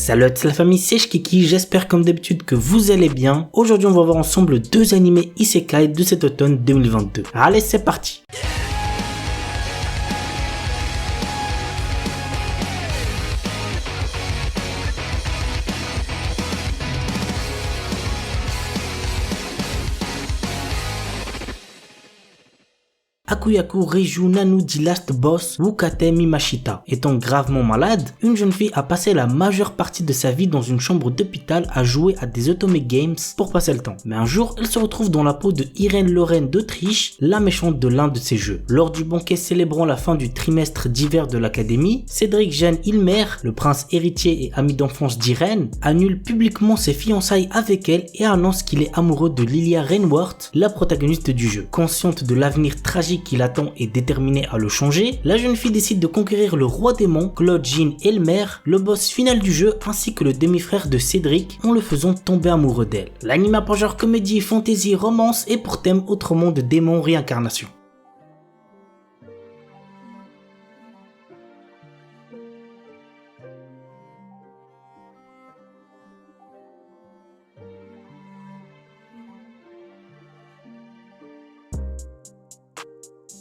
Salut à toute la famille, c'est Shkiki, j'espère comme d'habitude que vous allez bien. Aujourd'hui on va voir ensemble deux animés Isekai de cet automne 2022. Allez, c'est parti. Akuyaku Reiju Nanu dit Last Boss Wukate Mimashita. Étant gravement malade, une jeune fille a passé la majeure partie de sa vie dans une chambre d'hôpital à jouer à des Otome Games pour passer le temps. Mais un jour, elle se retrouve dans la peau de Irène Lorraine d'Autriche, la méchante de l'un de ses jeux. Lors du banquet célébrant la fin du trimestre d'hiver de l'académie, Cédric Jeanne Ilmer, le prince héritier et ami d'enfance d'Irène, annule publiquement ses fiançailles avec elle et annonce qu'il est amoureux de Lilia Rainworth, la protagoniste du jeu. Consciente de l'avenir tragique qui l'attend et déterminée à le changer, la jeune fille décide de conquérir le roi démon, Claude Jean Elmer, le boss final du jeu ainsi que le demi-frère de Cédric en le faisant tomber amoureux d'elle. L'anime a pour genre comédie, fantasy, romance et pour thème autre monde, démon, réincarnation.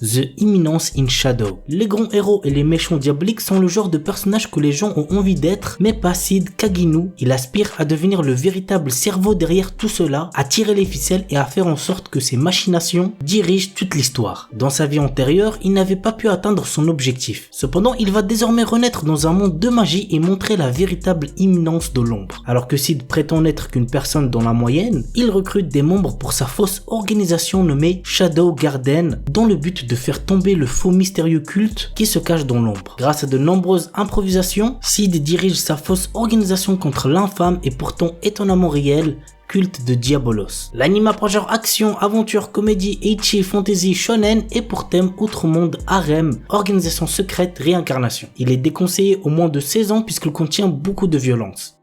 The Imminence in Shadow. Les grands héros et les méchants diaboliques sont le genre de personnages que les gens ont envie d'être, mais pas Sid Kaginu. Il aspire à devenir le véritable cerveau derrière tout cela, à tirer les ficelles et à faire en sorte que ses machinations dirigent toute l'histoire. Dans sa vie antérieure, il n'avait pas pu atteindre son objectif. Cependant, il va désormais renaître dans un monde de magie et montrer la véritable imminence de l'ombre. Alors que Sid prétend n'être qu'une personne dans la moyenne, il recrute des membres pour sa fausse organisation nommée Shadow Garden, dans le but de faire tomber le faux mystérieux culte qui se cache dans l'ombre. Grâce à de nombreuses improvisations, Sid dirige sa fausse organisation contre l'infâme et pourtant étonnamment réel culte de Diabolos. L'anime a pour genre action, aventure, comédie, ecchi, fantasy, shonen et pour thème outre monde, harem, organisation secrète, réincarnation. Il est déconseillé au moins de 16 ans puisqu'il contient beaucoup de violence.